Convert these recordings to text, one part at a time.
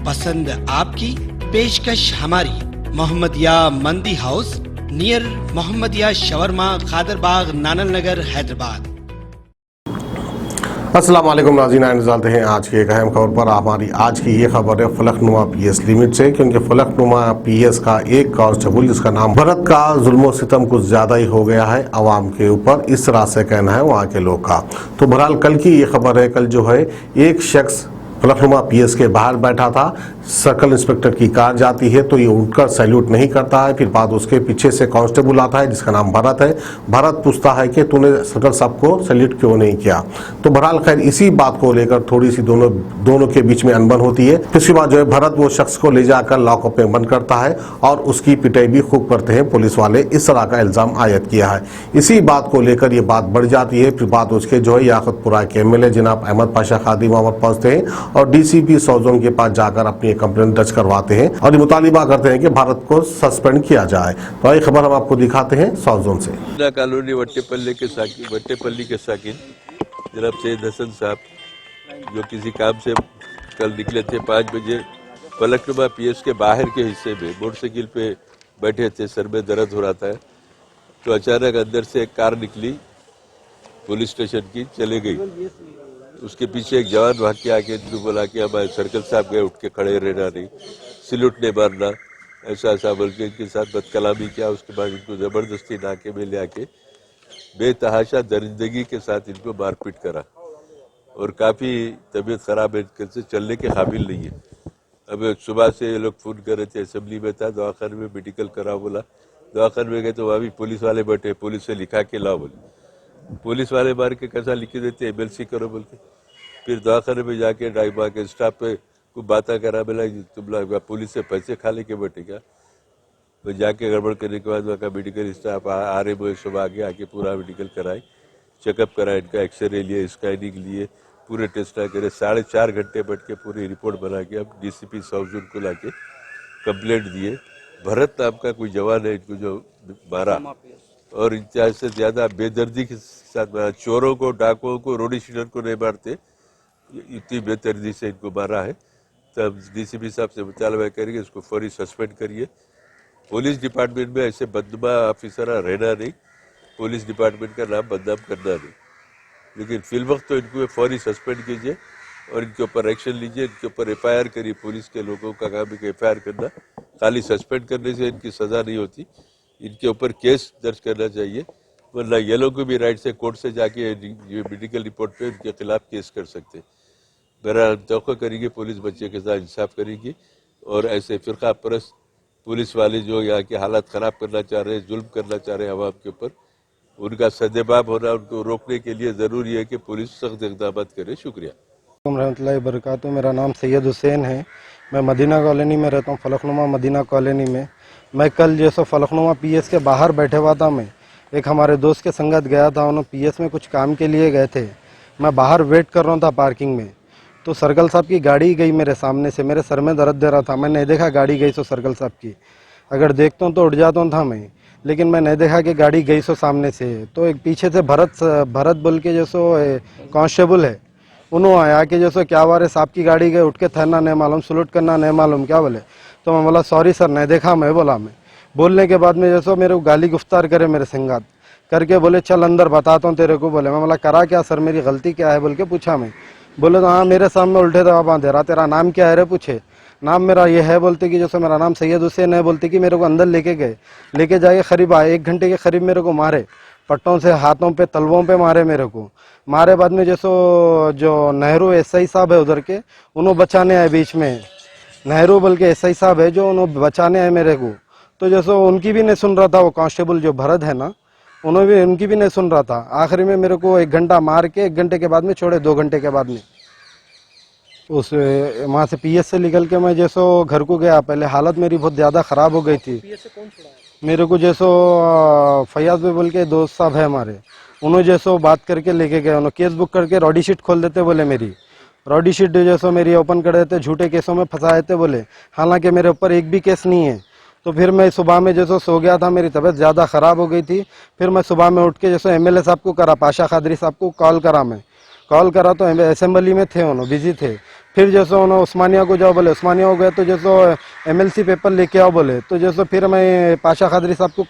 पसंद आपकी, पेशकश हमारी। मोहम्मदिया मंदी house, near Mohammadia shawarma, Khadarbagh, नानल नगर, हैदराबाद। अस्सलाम वालेकुम नाज़रीन, निजालते हैं आज की एक अहम खबर पर। हमारी आज की ये खबर है फलकनुमा पीएस लिमिट से, क्योंकि फलकनुमा पीएस का एक कांस्टेबल जिसका नाम भरत का जुल्म सितम कुछ ज़्यादा ही हो गया है अवाम के ऊपर, इस तरह से कहना है वहाँ के लोग का। तो बहरहाल कल की ये खबर है, कल जो है एक शख्स फलकनुमा पीएस के बाहर बैठा था, सर्कल इंस्पेक्टर की कार जाती है तो ये उठकर सैल्यूट नहीं करता है। फिर बाद उसके पीछे से कांस्टेबल आता है जिसका नाम भरत है। भरत पूछता है कि तूने सर्कल साहब को सैल्यूट क्यों नहीं किया। तो बहरहाल खैर इसी बात को लेकर थोड़ी सी दोनों के बीच में अनबन होती है। फिर उसके बाद जो है भरत वो शख्स को ले जाकर लॉकअप में बंद करता है और उसकी पिटाई भी खूब करते हैं पुलिस वाले, इस तरह का इल्जाम आयद किया है। इसी बात को लेकर ये बात बढ़ जाती है। फिर बाद उसके जो है याकूतपुरा के एमएलए जनाब अहमद पाशा खादी वहां पर पहुंचते हैं और डीसीपी साउथ जोन के पास जाकर अपनी कंप्लेंट दर्ज करवाते हैं और मुतालिबा करते हैं कि भारत को सस्पेंड किया जाए। तो आई खबर हम आपको दिखाते हैं साउथ जोन से। कॉलोनी वट्टेपल्ली के साकिन जनाब सैयद हसन साहब, जो किसी काम से कल निकले थे 5 बजे, फलकनुमा पीएस के बाहर के हिस्से में मोटरसाइकिल पे बैठे थे, सर में दर्द हो रहा था। तो अचानक अंदर से एक कार निकली पुलिस स्टेशन की, चले गई। उसके पीछे एक जवान भाग के आके इनको बोला कि हमारे सर्कल साहब गए, उठ के खड़े रहना नहीं, सैल्यूट नहीं मारना, ऐसा ऐसा बोल के इनके साथ बदकलामी किया। उसके बाद इनको ज़बरदस्ती नाके में ले आके बेतहाशा दरिंदगी के साथ इनको मारपीट करा और काफ़ी तबीयत ख़राब है, इनसे चलने के काबिल नहीं है। अब सुबह से ये लोग फ़ोन कर रहे थे, असेंबली में था, दवाखाने में मेडिकल करा बोला। दवाखाने में गए तो वहाँ भी पुलिस वाले बैठे, पुलिस से लिखा के लाओ बोले। पुलिस वाले मार के कैसा लिख देते एमएलसी करो बोल के। फिर दवाखाने में जाके ड्राइवर के स्टाफ पे को बातें करा, बोला तुम लोग पुलिस से पैसे खा लेके बैठे क्या। तो जाके गड़बड़ करने के बाद वहाँ का मेडिकल स्टाफ RMO सब आगे आके पूरा मेडिकल कराए, चेकअप कराए, इनका एक्सरे लिए, स्कैनिंग लिए, पूरे टेस्ट करे। 4.5 घंटे बैठ के पूरी रिपोर्ट बना के अब डीसीपी साउथ जोन को ला के कंप्लेंट दिए। भरत नाम का कोई जवान है इनको जो मारा और इंचार्ज से ज़्यादा बेदर्दी के साथ मारा। चोरों को, डाकुओं को, रोडी शीटर को नहीं मारते, इतनी बेदर्दी से इनको मारा है। तब डीसीपी साहब से मुतालबा करेंगे इसको फौरी सस्पेंड करिए। पुलिस डिपार्टमेंट में ऐसे बदनुमा ऑफिसर रहना नहीं, पुलिस डिपार्टमेंट का नाम बदनाम करना नहीं। लेकिन फिलवक्त तो इनको फौरी सस्पेंड कीजिए और इनके ऊपर एक्शन लीजिए, इनके ऊपर FIR करिए। पुलिस के लोगों का काम है FIR करना, खाली सस्पेंड करने से इनकी सज़ा नहीं होती, इनके ऊपर केस दर्ज करना चाहिए। वरना ये लोग को भी राइट से कोर्ट से जाके मेडिकल रिपोर्ट पे उनके खिलाफ केस कर सकते हैं। बहरहाल तौक़ा करेंगे पुलिस बच्चे के साथ इंसाफ करेगी और ऐसे फ़िरका परस्त पुलिस वाले जो यहाँ के हालात ख़राब करना चाह रहे हैं, जुल्म करना चाह रहे हैं आवाम के ऊपर, उनका सद्देबाब होना, उनको रोकने के लिए ज़रूरी है कि पुलिस सख्त इक़दाम करे। शुक्रिया। रहमतुल्लाहि बरकातुहू। मेरा नाम सैयद हुसैन है, मैं मदीना कॉलोनी में रहता हूँ, फलकनुमा मदीना कॉलोनी में। मैं कल जैसे फलकनुमा पीएस के बाहर बैठे हुआ था, मैं एक हमारे दोस्त के संगत गया था, उन्होंने पीएस में कुछ काम के लिए गए थे। मैं बाहर वेट कर रहा था पार्किंग में, तो सर्कल साहब की गाड़ी गई मेरे सामने से, मेरे सर में दर्द दे रहा था। मैं नहीं देखा गाड़ी गई सो सर्कल साहब की, अगर देखता हूँ तो उठ जाता था मैं, लेकिन मैं नहीं देखा कि गाड़ी गई सो सामने से। तो एक पीछे से भरत बोल के जैसो कांस्टेबल है, उन्होंने आया कि जैसो क्या वारे साहब की गाड़ी गई, उठ के ठहरना नहीं मालूम, सलूट करना नहीं मालूम, क्या बोले। तो मैं बोला सॉरी सर नहीं देखा मैं, बोला मैं। बोलने के बाद में जैसो मेरे को गाली गुफ्तार करे मेरे संगात करके, बोले चल अंदर बताता हूँ तेरे को। बोले मैं बोला करा क्या सर, मेरी गलती क्या है बोल के पूछा मैं। बोले तो हाँ मेरे सामने उल्टे दवा बांधे रहा, तेरा नाम क्या है रे पूछे। नाम मेरा ये है बोलते कि जैसे मेरा नाम सैयद हुसैन है, बोलते कि मेरे को अंदर लेके गए, लेके जाके करीब 1 घंटे के करीब मेरे को मारे, पट्टों से, हाथों पे, तलवों पे मारे मेरे को। मारे बाद में जैसो जो नेहरू SI साहब है उधर के, उन्होंने बचाने आए बीच में, नेहरू बोल के SI साहब है जो, उन्होंने बचाने आए मेरे को। तो जैसो उनकी भी नहीं सुन रहा था, वो कांस्टेबल जो भरत है ना, उन्होंने भी उनकी भी नहीं सुन रहा था। आखिरी में मेरे को 1 घंटा मार के 1 घंटे के बाद में छोड़े, 2 घंटे के बाद में उस वहाँ से पीएस से निकल के मैं जैसो घर को गया। पहले हालत मेरी बहुत ज़्यादा ख़राब हो गई थी। पीएस से कौन छुड़ाया? मेरे को जैसो फैयाज भाई बोल के दोस्त साहब है हमारे, उन्होंने जैसो बात करके लेके गए। उन्होंने केस बुक करके रॉडी शीट खोल देते बोले, मेरी रॉडी शीट जैसो मेरी ओपन कर देते, झूठे केसों में फंसाए थे बोले, हालांकि मेरे ऊपर एक भी केस नहीं है। तो फिर मैं सुबह में जैसो सो गया था, मेरी तबीयत ज़्यादा ख़राब हो गई थी। फिर मैं सुबह में उठ के जैसो MLA साहब को करा, पाशा खादरी साहब को कॉल करा। मैं कॉल करा तो असेंबली में थे, उन्होंने बिजी थे। फिर जैसे उन्होंने उस्मानिया को जाओ बोले, उस्मानिया हो गया तो जैसे MLC पेपर लेके आओ बोले, तो जैसे फिर मैं पाशा खादरी साहब को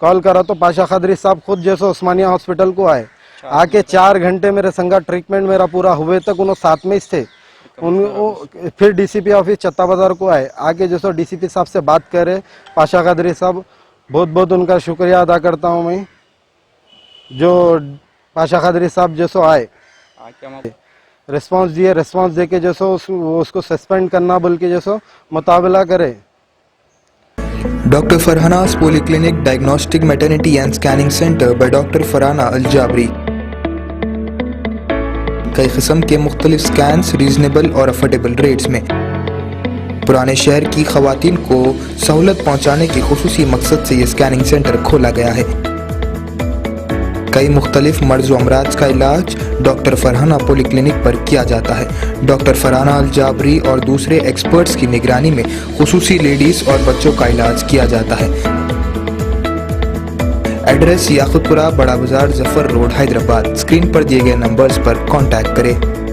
कॉल करा तो पाशा खादरी साहब खुद जैसे उस्मानिया हॉस्पिटल को आए, आके 4 घंटे मेरे संगा ट्रीटमेंट मेरा पूरा हुए तक उन्होंने साथ में ही थे। फिर DCP ऑफिस चत्ता बाजार को आए, आके जैसे DCP साहब से बात करे पाशा खादरी साहब, बहुत बहुत उनका शुक्रिया अदा करता हूँ मैं, जो पाशा खादरी साहब जैसो आए रिस्पांस दिए, रिस्पांस देके जैसो उसको सस्पेंड करना बोल के जैसो मुताबिला करे। डॉक्टर फरहाना's Polyclinic Diagnostic Maternity and Scanning Center by doctor Farhana अल-जाबरी कई किस्म के मुख्तलिफ स्कैन्स रीजनेबल और अफोर्डेबल रेट्स में पुराने शहर की खवातीन को सहूलत पहुंचाने के खुसूसी मकसद से ये स्कैनिंग सेंटर खोला गया है। कई मुख्तलिफ मर्ज व अमराज का इलाज डॉक्टर फरहाना पॉलीक्लिनिक पर किया जाता है। डॉक्टर फरहाना अल-जाबरी और दूसरे एक्सपर्ट्स की निगरानी में खुसूसी लेडीज और बच्चों का इलाज किया जाता है। एड्रेस याकुतपुरा, बड़ा बाजार, जफर रोड, हैदराबाद। स्क्रीन पर दिए गए नंबर्स पर कांटेक्ट करें।